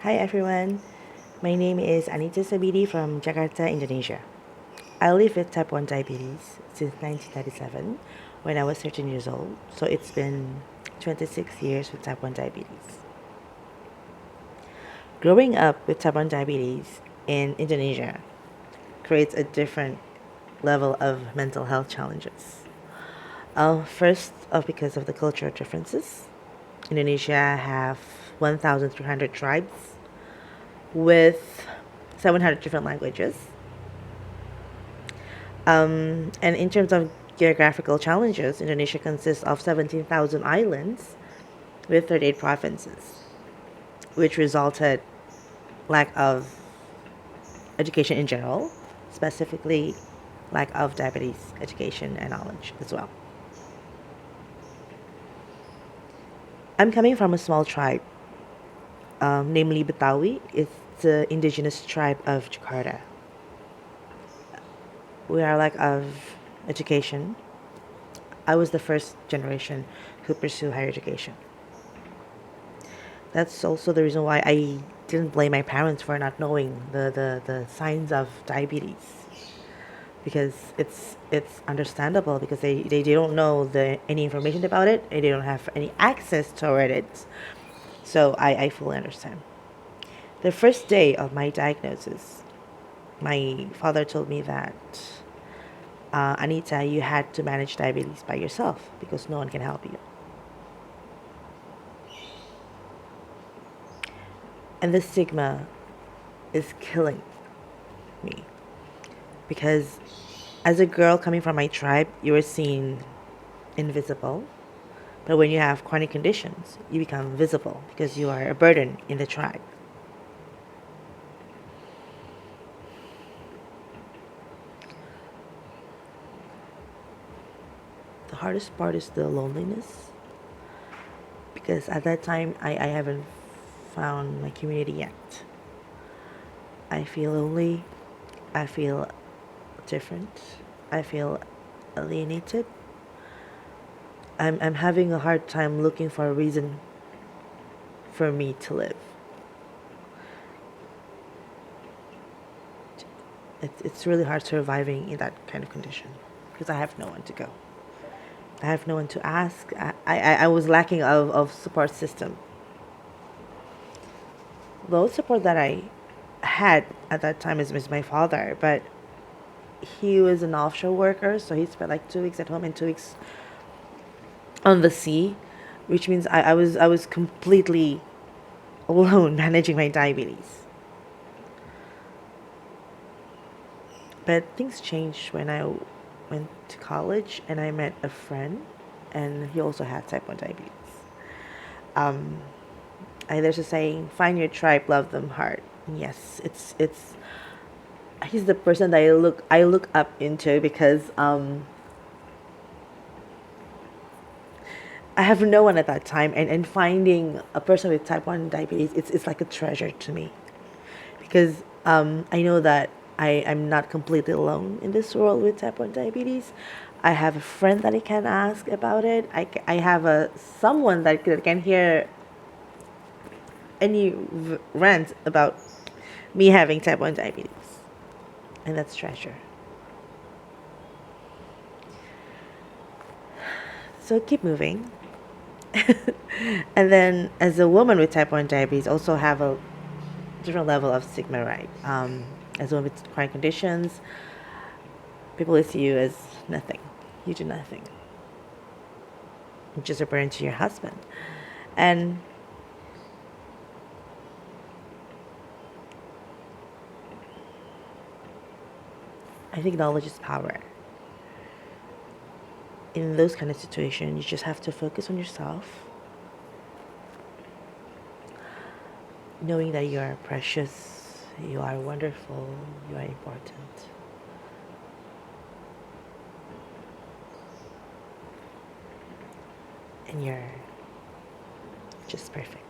Hi everyone, my name is Anita Sabidi from Jakarta, Indonesia. I live with type 1 diabetes since 1997 when I was 13 years old, so it's been 26 years with type 1 diabetes. Growing up with type 1 diabetes in Indonesia creates a different level of mental health challenges. First, because of the cultural differences. Indonesia have 1,300 tribes with 700 different languages. And in terms of geographical challenges, Indonesia consists of 17,000 islands with 38 provinces, which resulted lack of education in general, specifically lack of diabetes education and knowledge as well. I'm coming from a small tribe, namely Betawi. It's the indigenous tribe of Jakarta. We are lack of education. I was the first generation who pursued higher education. That's also the reason why I didn't blame my parents for not knowing the signs of diabetes, because it's understandable because they don't know any information about it and they don't have any access toward it. So I fully understand. The first day of my diagnosis, my father told me that, Anita, you had to manage diabetes by yourself because no one can help you. And the stigma is killing me because as a girl coming from my tribe, you were seen invisible. But when you have chronic conditions, you become visible because you are a burden in the tribe. The hardest part is the loneliness because at that time, I haven't found my community yet. I feel lonely. I feel different. I feel alienated. I'm having a hard time looking for a reason for me to live. It's really hard surviving in that kind of condition because I have no one to go. I have no one to ask. I was lacking of support system. The only support that I had at that time is my father, but he was an offshore worker, so he spent like 2 weeks at home and 2 weeks on the sea, which means I was completely alone managing my diabetes. But things changed when I went to college and I met a friend, and he also had type 1 diabetes. Um, there's a saying, find your tribe, love them hard. And yes, it's he's the person that I look up into because I have no one at that time, and finding a person with type 1 diabetes, it's like a treasure to me because I know that I'm not completely alone in this world with type 1 diabetes. I have a friend that I can ask about it. I have someone that can hear any rant about me having type 1 diabetes. And that's treasure. So keep moving. And then as a woman with type 1 diabetes, also have a different level of stigma, right? As a woman with chronic conditions, people will see you as nothing. You do nothing. You're just a burden to your husband. And I think knowledge is power. In those kind of situations, you just have to focus on yourself, knowing that you are precious, you are wonderful, you are important. And you're just perfect.